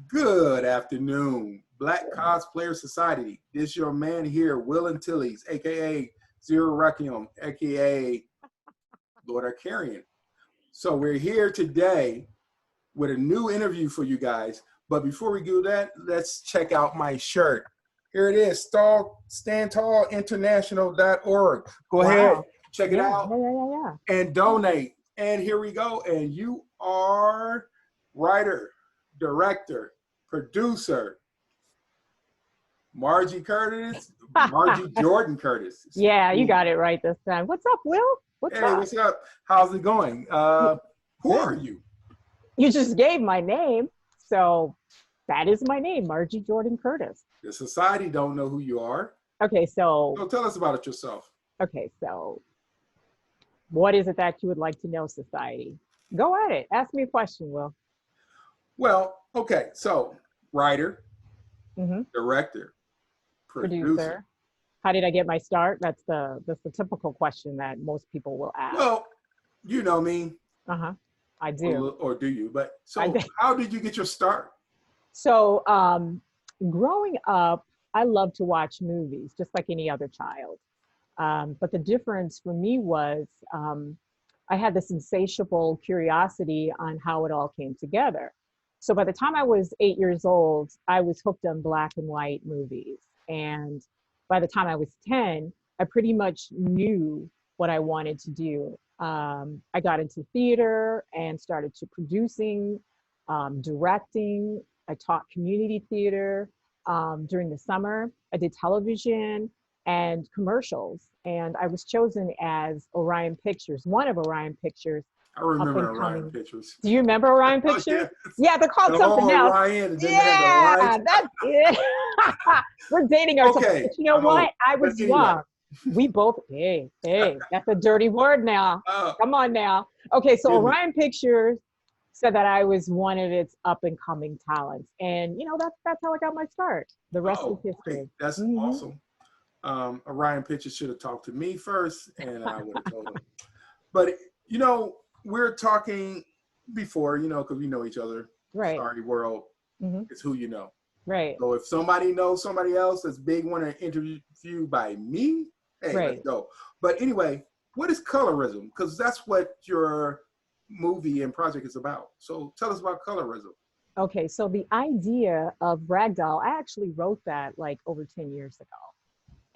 Good afternoon, Black Cosplayer Society. This your man here, Will Antilles, aka Zero Requiem, aka Lord Arcarian. So we're here today with a new interview for you guys. But before we do that, let's check out my shirt. Here it is, StandTallInternational.org. Go ahead, check it out, and donate. And here we go. And you are writer, director, producer, Margie Jordan Curtis. Yeah, you got it right this time. What's up, Will? What's up? How's it going? Who are you? You just gave my name, so that is my name, Margie Jordan Curtis. The society don't know who you are. Okay, so tell us about it yourself. Okay, so what is it that you would like to know, society? Go at it. Ask me a question, Will. Well, okay, so writer, director, producer. How did I get my start? That's the typical question that most people will ask. Well, you know me. I do. Or do you? But so how did you get your start? So growing up, I loved to watch movies just like any other child. But the difference for me was I had this insatiable curiosity on how it all came together. So by the time I was 8 years old, I was hooked on black and white movies. And by the time I was 10, I pretty much knew what I wanted to do. I got into theater and started to producing, directing. I taught community theater during the summer. I did television and commercials. And I was chosen as Orion Pictures, one of Orion Pictures. I remember Orion Pictures. Do you remember Orion Pictures? Yeah, they're called something else. Orion, yeah, that's it. We're dating ourselves. Okay. But you know what? I was young. We both, hey, that's a dirty word now. Come on now. Okay, so Orion Pictures said that I was one of its up and coming talents. And you know, that's how I got my start. The rest is history. Okay. That's awesome. Orion Pictures should have talked to me first and I would have told him. But you know, we're talking before, you know, because we know each other. Right. Sorry, world is who you know. Right. So if somebody knows somebody else that's big, want to interview by me, hey, let's go. But anyway, what is colorism? Because that's what your movie and project is about. So tell us about colorism. Okay, so the idea of Ragdoll, I actually wrote that like over 10 years ago.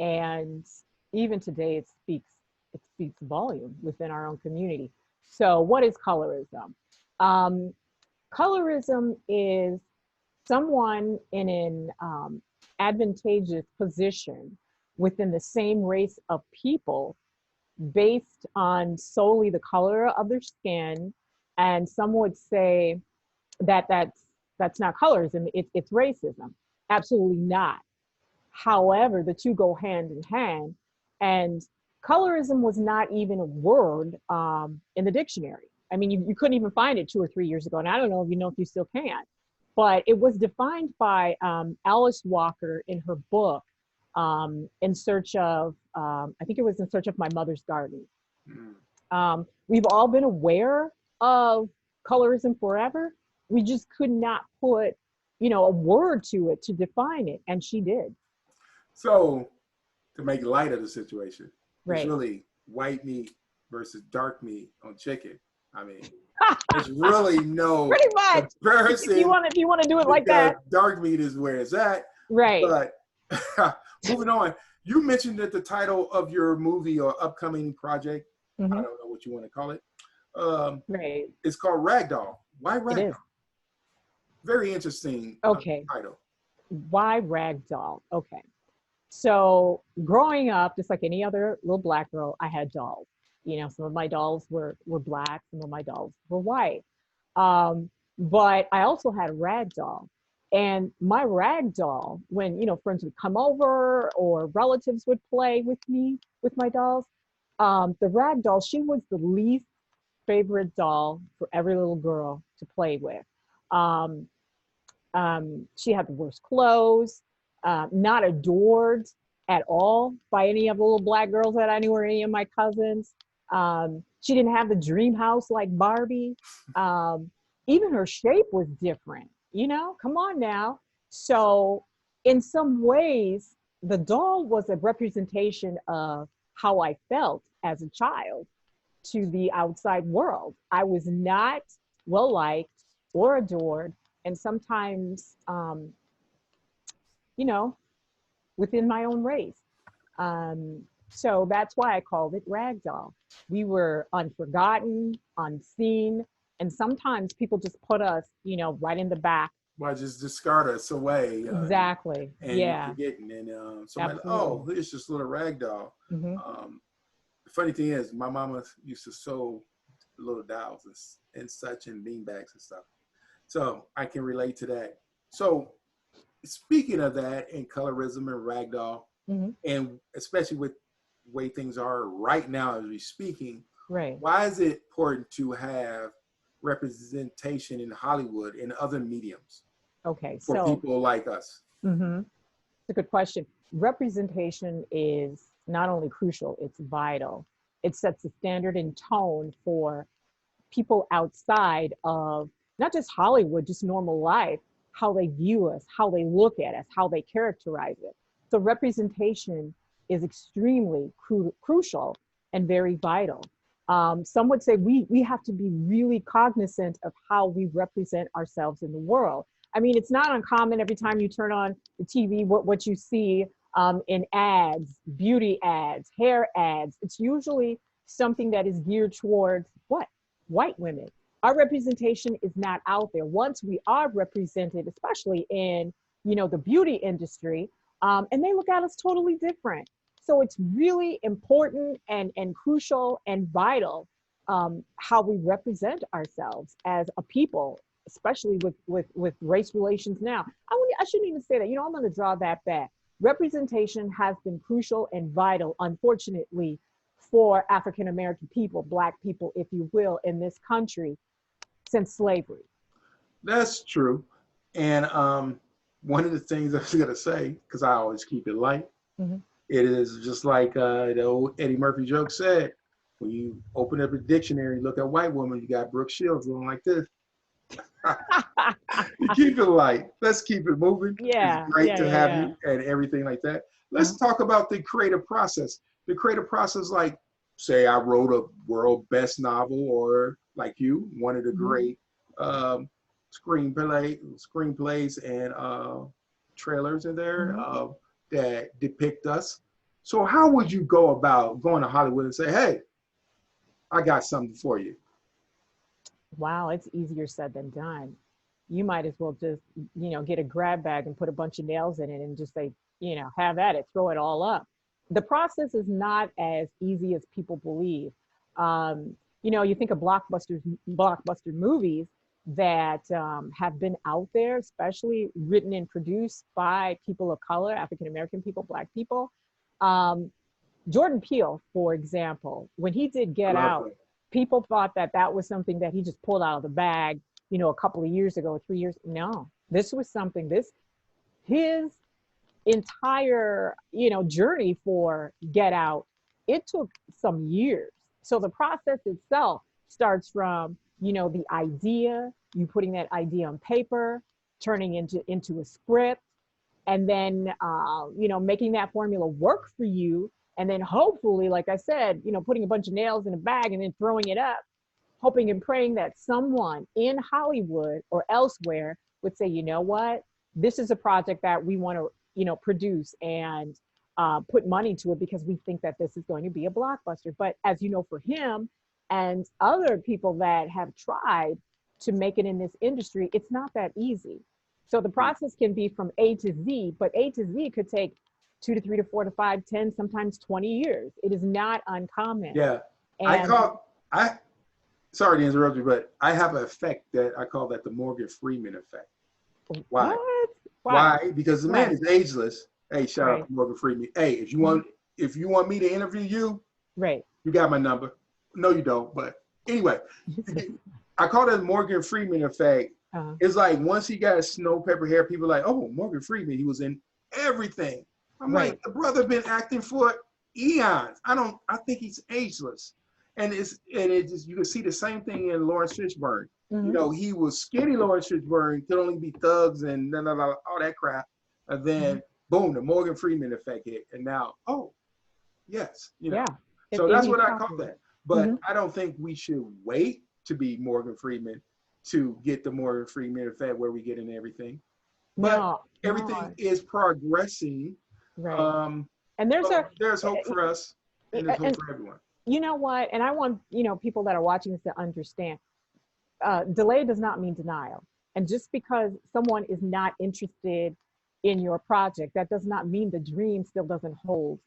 And even today it speaks volume within our own community. So what is colorism? Colorism is someone in an advantageous position within the same race of people based on solely the color of their skin. And some would say that that's not colorism, it's racism. Absolutely not. However, the two go hand in hand, and colorism was not even a word in the dictionary. I mean, you couldn't even find it 2 or 3 years ago, and I don't know if you still can, but it was defined by Alice Walker in her book, In Search of, I think it was In Search of My Mother's Garden. We've all been aware of colorism forever. We just could not put, you know, a word to it to define it, and she did. So, to make light of the situation, right. It's really white meat versus dark meat on chicken. I mean, there's really no pretty much comparison. If you want to do it like that, dark meat is where it's at. Right. But moving on, you mentioned that the title of your movie or upcoming project, I don't know what you want to call it. Right. It's called Ragdoll. Why Ragdoll? It is. Very interesting title. Why Ragdoll? Okay. So growing up, just like any other little black girl, I had dolls. You know, some of my dolls were black, some of my dolls were white. But I also had a rag doll. And my rag doll, when, you know, friends would come over or relatives would play with me, with my dolls, the rag doll, she was the least favorite doll for every little girl to play with. She had the worst clothes. Not adored at all by any of the little black girls that I knew or any of my cousins. She didn't have the dream house like Barbie. Even her shape was different. Come on now. So, in some ways, the doll was a representation of how I felt as a child to the outside world. I was not well liked or adored, and sometimes, you know, within my own race. So that's why I called it Ragdoll. We were unforgotten, unseen, and sometimes people just put us, right in the back. Why just discard us away Exactly. and you're Yeah, forgetting. And somebody, absolutely. oh, it's just a little rag doll. Hmm. The funny thing is, my mama used to sew little dolls and such and beanbags and stuff. So I can relate to that. So speaking of that and colorism and ragdoll, Hmm. and especially with the way things are right now as we're speaking, Right. why is it important to have representation in Hollywood and other mediums Okay. for So, people like us? mhm, it's a good question. Representation is not only crucial, it's vital. It sets the standard and tone for people outside of not just Hollywood, just normal life, how they view us, how they look at us, how they characterize it. So representation is extremely crucial and very vital. Some would say we have to be really cognizant of how we represent ourselves in the world. I mean, it's not uncommon every time you turn on the TV, what you see in ads, beauty ads, hair ads. It's usually something that is geared towards what? White women. Our representation is not out there. Once we are represented, especially in the beauty industry, and they look at us totally different. So it's really important and crucial and vital how we represent ourselves as a people, especially with race relations now. I shouldn't even say that. I'm going to draw that back. Representation has been crucial and vital, unfortunately, for African American people, Black people, if you will, in this country since slavery. That's true. And one of the things I was going to say, because I always keep it light, Mhm. it is just like the old Eddie Murphy joke said, when you open up a dictionary, look at white woman, you got Brooke Shields going like this. You keep it light. Let's keep it moving. It's Yeah, great yeah, to yeah, have yeah. you and everything like that. Uh-huh. Let's talk about the creative process. The creative process, like, say, I wrote a world best novel, or like you, one of the Hmm. great um, screenplays and trailers in there Hmm. that depict us. So, how would you go about going to Hollywood and say, "Hey, I got something for you"? Wow, it's easier said than done. You might as well just, get a grab bag and put a bunch of nails in it and just say, have at it, throw it all up. The process is not as easy as people believe. You think of blockbuster movies that have been out there, especially written and produced by people of color, African American people, Black people. Um, Jordan Peele, for example, when he did I Get love Out, that. people thought that that was something that he just pulled out of the bag, a couple of years ago, 3 years. No, this was something, his entire, journey for Get Out, it took some years. So the process itself starts from, the idea, you putting that idea on paper, turning into a script, and then making that formula work for you, and then hopefully, like I said, putting a bunch of nails in a bag and then throwing it up, hoping and praying that someone in Hollywood or elsewhere would say, you know what, this is a project that we want to produce and put money to it because we think that this is going to be a blockbuster. But as you know, for him and other people that have tried to make it in this industry, it's not that easy. So the process can be from A to Z, but A to Z could take 2 to 3 to 4 to 5, 10, sometimes 20 years. It is not uncommon. Yeah, I And call I sorry to interrupt you, but I have an effect that I call that the Morgan Freeman effect. Why? what? Why? Why? Because the man Why? is ageless. Hey, shout out Right. to Morgan Freeman. Hey, Mhm. if you want me to interview you, Right. you got my number. No, you don't. But anyway, I call that Morgan Freeman effect. uh, It's like once he got snow pepper hair, people are like, oh, Morgan Freeman, he was in everything. I'm like, right. the brother been acting for eons. I think he's ageless. And it just, you can see the same thing in Lawrence Fishburne. You know, he was skinny Lawrence Fishburne, could only be thugs and all that crap. And then, boom, the Morgan Freeman effect hit. And now, oh, yes, you know. Yeah. So that's what I call that. But Mm-hmm. I don't think we should wait to be Morgan Freeman to get the Morgan Freeman effect where we get in everything. But everything is progressing. Right. And There's hope for us, and there's hope for everyone. You know what? And I want, people that are watching this to understand, delay does not mean denial. And just because someone is not interested in your project, that does not mean the dream still doesn't hold,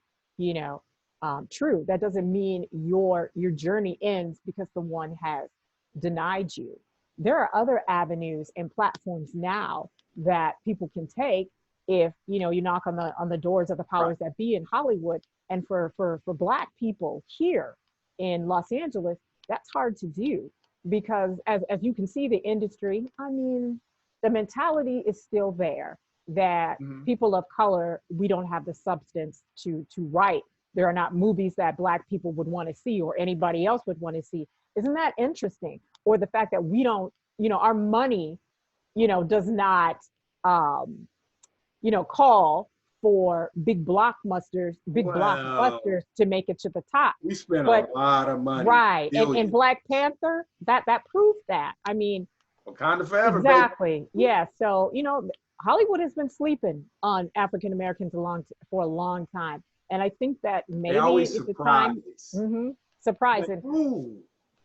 true. That doesn't mean your journey ends because someone has denied you. There are other avenues and platforms now that people can take if you knock on the doors of the powers that be in Hollywood. And for Black people here in Los Angeles, that's hard to do because as you can see, the industry, I mean, the mentality is still there that people of color, we don't have the substance to write. There are not movies that Black people would want to see or anybody else would want to see. Isn't that interesting? Or the fact that we don't, our money, does not, call for big blockbusters to make it to the top. We spent a lot of money. Right. And Black Panther, that proved that. I mean, Wakanda forever. Exactly. Baby. Yeah. So, Hollywood has been sleeping on African Americans for a long time. And I think that maybe it's the time. Surprise. Like, ooh.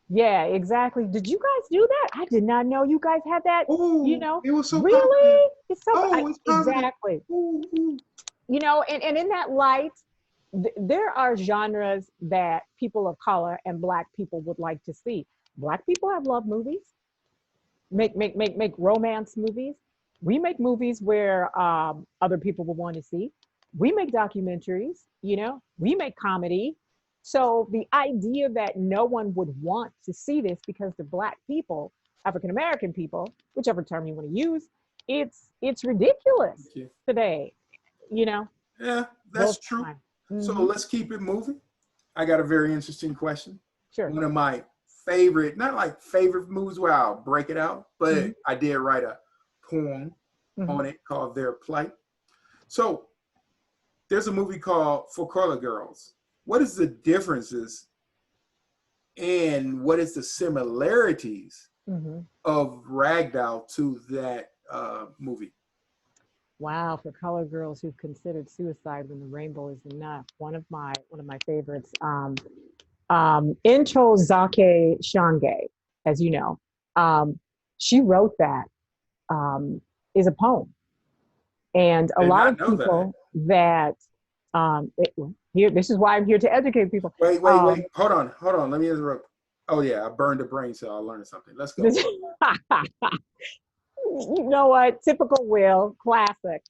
Yeah, exactly. Did you guys do that? I did not know you guys had that. Ooh, it was so really positive. It's so it's exactly. Ooh. And in that light, there are genres that people of color and Black people would like to see. Black people have love movies, make romance movies. We make movies where other people will want to see. We make documentaries, we make comedy. So the idea that no one would want to see this because the Black people, African American people, whichever term you want to use, it's ridiculous today, Yeah, that's true. So let's keep it moving. I got a very interesting question. Sure. One of my favorite, not like favorite movies where I'll break it out, but I did write a poem on it called Their Plight. So there's a movie called For Carla Girls. What is the differences and what is the similarities of Ragdoll to that movie? Wow, for color girls who've considered suicide when the rainbow is enough. One of my favorites. Into Zake Shange, as you know, she wrote that is a poem, and a lot of people here. This is why I'm here to educate people. Wait. Hold on. Let me interrupt. Oh yeah, I burned a brain cell. I learned something. Let's go. You know what? Typical Will, classic.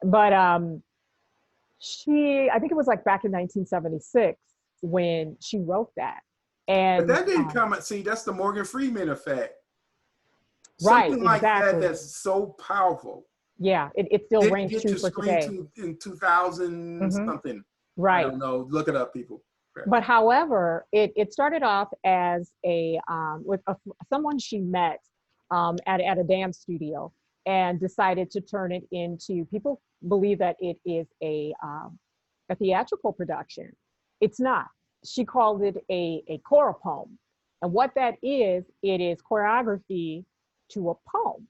But I think it was like back in 1976 when she wrote that. And but that didn't come out. See, that's the Morgan Freeman effect. Right, something like that that's so powerful. Yeah, it still reigns true for today. In 2000 something. Right. I don't know. Look it up, people. But however, it started off as with someone she met at a dance studio and decided to turn it into, people believe that it is a theatrical production. It's not. She called it a choral poem. And what that is, it is choreography to a poem.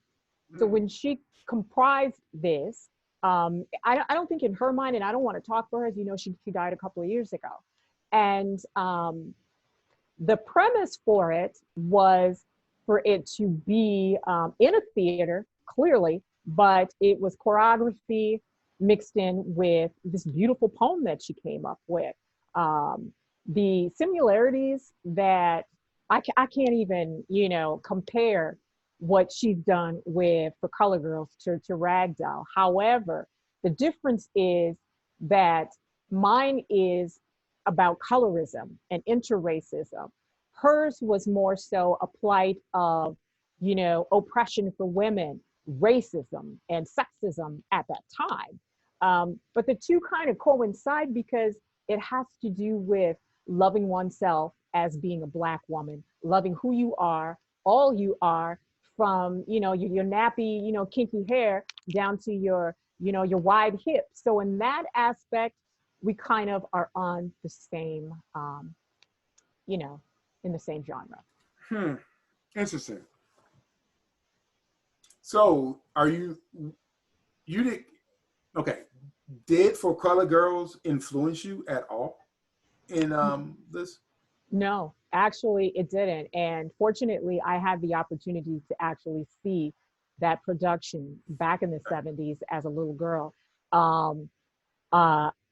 So when she comprised this, I don't think in her mind, and I don't want to talk for her, as you know, she died a couple of years ago. And the premise for it was for it to be in a theater, clearly, but it was choreography mixed in with this beautiful poem that she came up with. The similarities that I can't even, compare what she's done with For Color Girls to Ragdoll. However, the difference is that mine is about colorism and interracism. Hers was more so a plight of, oppression for women, racism and sexism at that time. But the two kind of coincide because it has to do with loving oneself as being a Black woman, loving who you are, all you are, from, your nappy, kinky hair down to your wide hips. So in that aspect, we kind of are on the same, you know, in the same genre. Interesting. So are you did, okay, did For Color Girls influence you at all in this? No, actually, it didn't. And fortunately, I had the opportunity to actually see that production back in the 70s as a little girl. Um,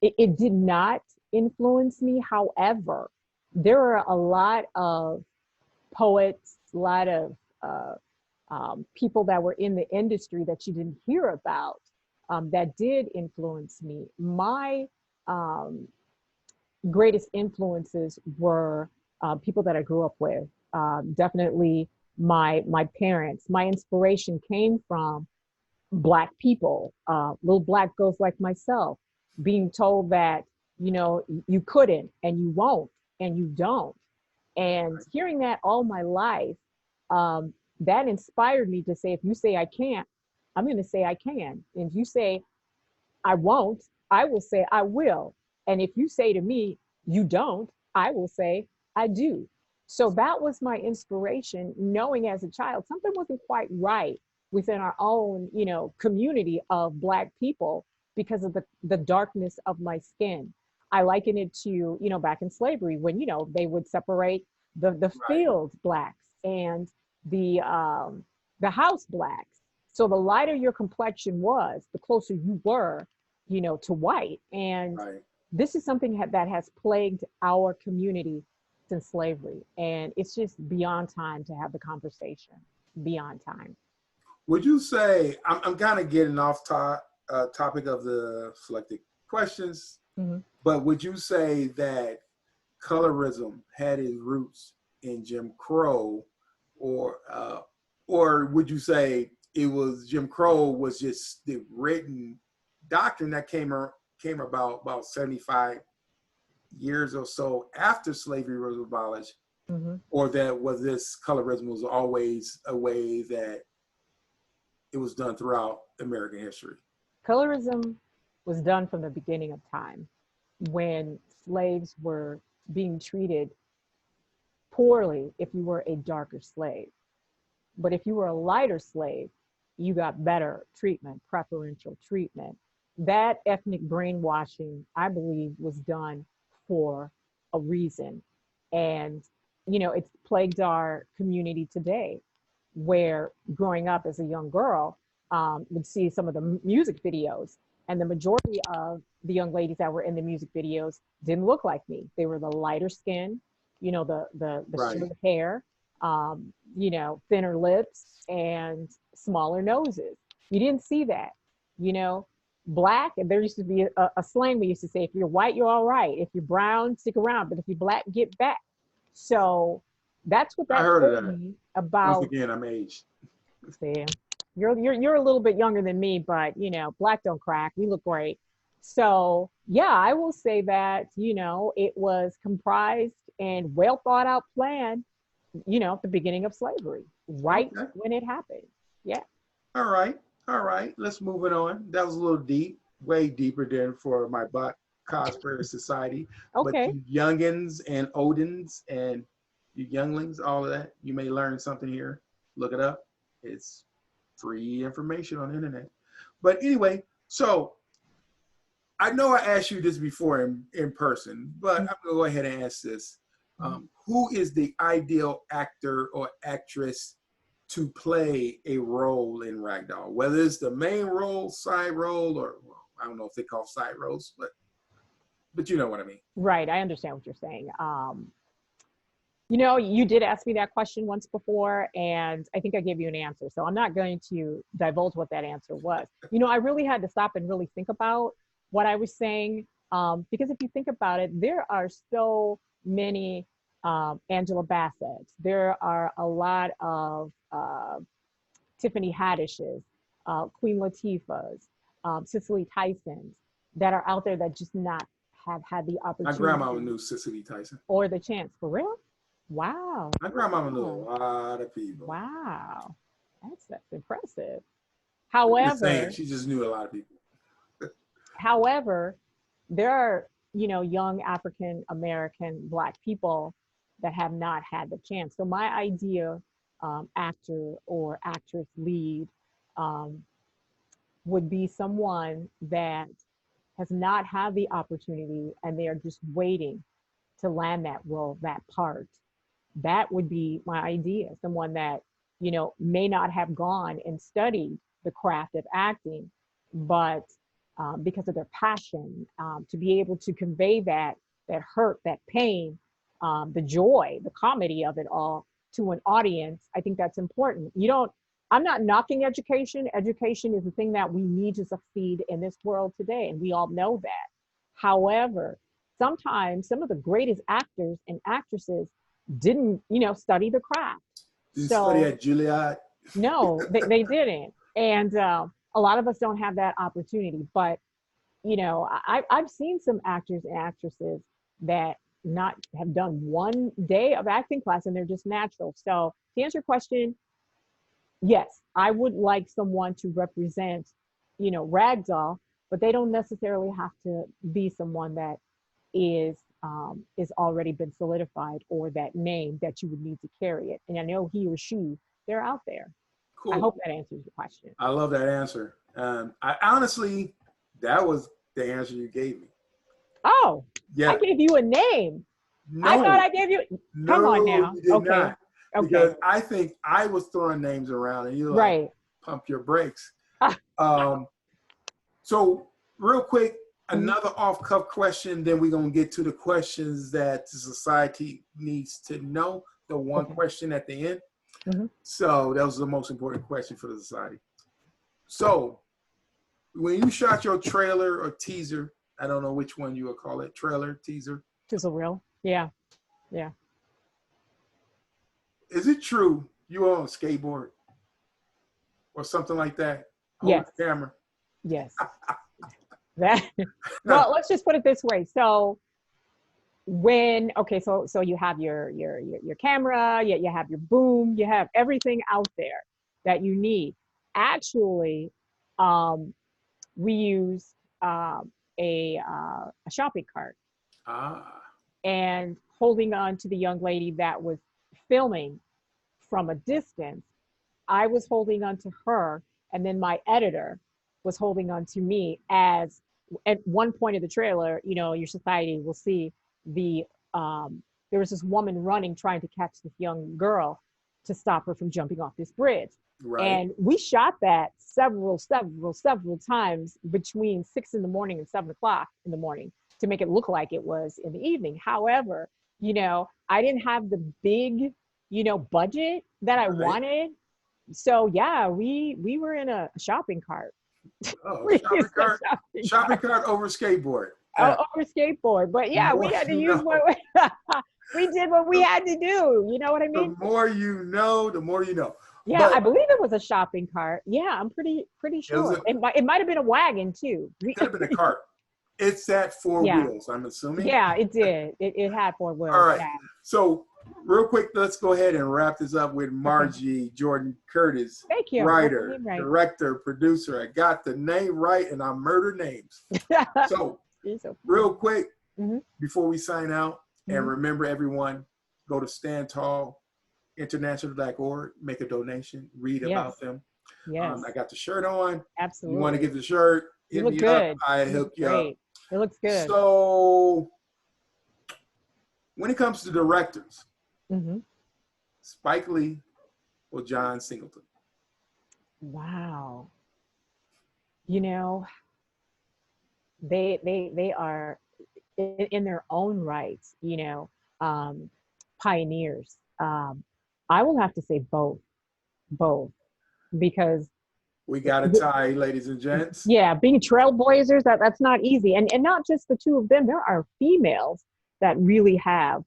it did not influence me. However, there are a lot of poets, a lot of people that were in the industry that you didn't hear about, that did influence me. My um, greatest influences were people that I grew up with. Definitely my parents. My inspiration came from Black people, little Black girls like myself, being told that you couldn't and you won't and you don't. And hearing that all my life, that inspired me to say, if you say I can't, I'm going to say I can. And if you say I won't, I will say I will. And if you say to me, you don't, I will say I do. So that was my inspiration, knowing as a child something wasn't quite right within our own, community of Black people because of the darkness of my skin. I liken it to, back in slavery when, they would separate the Right. field Blacks and the house Blacks. So the lighter your complexion was, the closer you were, to white. And Right. this is something that has plagued our community since slavery. And it's just beyond time to have the conversation, beyond time. Would you say, I'm kind of getting off topic of the selected questions, Mm-hmm. but would you say that colorism had its roots in Jim Crow, or would you say it was Jim Crow was just the written doctrine that came about 75 years or so after slavery was abolished, Mm-hmm. or that was this colorism was always a way that it was done throughout American history? Colorism was done from the beginning of time when slaves were being treated poorly if you were a darker slave. But if you were a lighter slave, you got better treatment, preferential treatment. That ethnic brainwashing, I believe, was done for a reason. And, it's plagued our community today, where growing up as a young girl, would see some of the music videos, and the majority of the young ladies that were in the music videos didn't look like me. They were the lighter skin, the Right. short hair, thinner lips and smaller noses. You didn't see that, you know. Black, and there used to be a slang we used to say, if you're white, you're all right. If you're brown, stick around. But if you're Black, get back. So that's what I that heard of told that. me Once about. again, I'm aged. See, you're a little bit younger than me, but Black don't crack. We look great. So yeah, I will say that it was comprised and well thought out plan, at the beginning of slavery, right Okay. when it happened. Yeah. All right. All right. Let's move it on. That was a little deep, way deeper than for my Black Cosplayer Society. But Okay. you youngins and Odins and you younglings, all of that, you may learn something here. Look it up. It's free information on the internet. But anyway, so I know I asked you this before in person, but I'm going to go ahead and ask this. Who is the ideal actor or actress to play a role in Ragdoll? Whether it's the main role, side role, or well, I don't know if they call side roles, but you know what I mean. Right. I understand what you're saying. You did ask me that question once before, and I think I gave you an answer. So I'm not going to divulge what that answer was. I really had to stop and really think about what I was saying, because if you think about it, there are so many Angela Bassett's. There are a lot of Tiffany Haddish's, Queen Latifah's, Cicely Tyson's that are out there that just not have had the My grandma opportunity knew Cicely Tyson. or the chance. For real? Wow. My grandmama knew Oh, a lot of people. wow. That's impressive. I'm just saying, However, she just knew a lot of people. however, there are, young African American Black people that have not had the chance. So my idea, actor or actress lead, um, would be someone that has not had the opportunity and they are just waiting to land that role, that part. That would be my idea. Someone that, may not have gone and studied the craft of acting, but because of their passion, to be able to convey that hurt, that pain, the joy, the comedy of it all to an audience. I think that's important. I'm not knocking education. Education is the thing that we need to succeed in this world today, and we all know that. However, sometimes some of the greatest actors and actresses didn't, study the craft. Didn't study So at Juilliard. no, they didn't. And a lot of us don't have that opportunity. But, I've seen some actors and actresses that not have done one day of acting class and they're just natural. So to answer your question, yes, I would like someone to represent, Ragdoll, but they don't necessarily have to be someone that is already been solidified or that name that you would need to carry it. And I know he or she, they're out there. I Cool. hope that answers your question. I love that answer. I honestly, that was the answer you gave me. Oh, I Yeah. gave you a name. I thought No, I gave you. Come on no, now. you did Okay. not. Okay. Because I think I was throwing names around and you like, Right. pump your brakes. Ah, Um, so real quick, mhm. another off-cuff question, then we're gonna get to the questions that the society needs to know. The one Okay. question at the end. Mhm. So that was the most important question for the society. So when you shot your trailer or teaser, I don't know which one you would call it, trailer, teaser. Sizzle reel. Yeah. Yeah. Is it true you were on a skateboard or something like that, holding Yes. the camera? Yes. That. Well, let's just put it this way. So so you have your camera, you have your boom, you have everything out there that you need. Actually, um, we used a shopping cart Ah, and holding on to the young lady that was filming from a distance. I was holding on to her, and then my editor was holding on to me as at one point of the trailer, your society will see the there was this woman running trying to catch this young girl to stop her from jumping off this bridge. right. And we shot that several times between 6 in the morning and 7 o'clock in the morning to make it look like it was in the evening. However, I didn't have the big, budget that I Right. wanted. So yeah, we were in a shopping cart. Oh, We shopping used a cart, shopping shopping cart cart over skateboard. Uh, over skateboard. But the yeah, we more had to you use know, what we did what we the, had to do. You know what I the mean? more you know, the more you know. Yeah, But I believe it was a shopping cart. Yeah, I'm pretty it was sure. It might have been a wagon too. could have been a cart. It's at four Yeah, wheels, I'm assuming. yeah, it did. It had four All wheels. right. Yeah. So real quick, let's go ahead and wrap this up with Okay. Margie Jordan Curtis, Thank you. Got the writer, name right. director, producer. I got the name right and I murder names. So You're so real funny. quick, Hmm. before we sign out, and Hmm. remember everyone, go to Stand Tall International.org, make a donation, read Yes. about them. Yes. I got the shirt on. You want to Absolutely. get the shirt, You hit look me up. good. I You look hook you up. great. It looks good. So when it comes to directors, Hmm. Spike Lee or John Singleton? Wow. You know, they are in their own rights, um, pioneers. I will have to say both, because We got a tie, ladies and gents. yeah, being trailblazers, that's not easy, and not just the two of them. There are females that really have,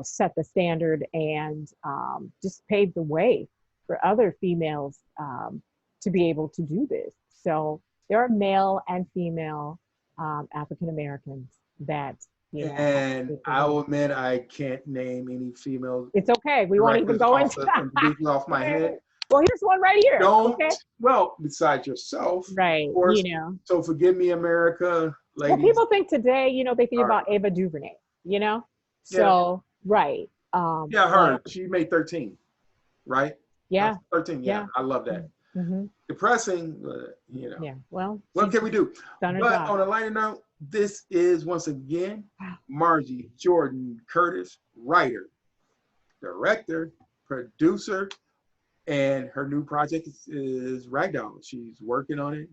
set the standard and just paved the way for other females to be able to do this. So there are male and female African Americans that you know. And I will admit I can't name any female It's okay. We won't even directors go off, into completely off my head. Well, here's one right here. Don't, Okay. well, besides yourself, Right. of course. You know. So forgive me, America, Well, ladies. people think today, you know, they think All about right. Ava DuVernay, you know? Yeah. So, right. Yeah, her. But She made 13, right? yeah, 13. Yeah, yeah. I love that. Mm-hmm. Depressing, you know. Yeah. Well, What can we do? done her But job. on a lighter note, this is once again Margie Jordan Curtis, writer, director, producer, and her new project is Ragdoll. She's working on it.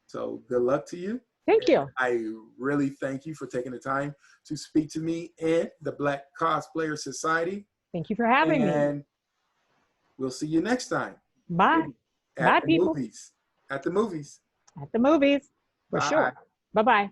So good luck to you. Thank you. I really thank you for taking the time to speak to me and the Black Cosplayer Society. Thank you for having me. And we'll see you next time. Bye. At Bye, the people. movies. At the movies. At the movies, for Bye. sure. Bye-bye.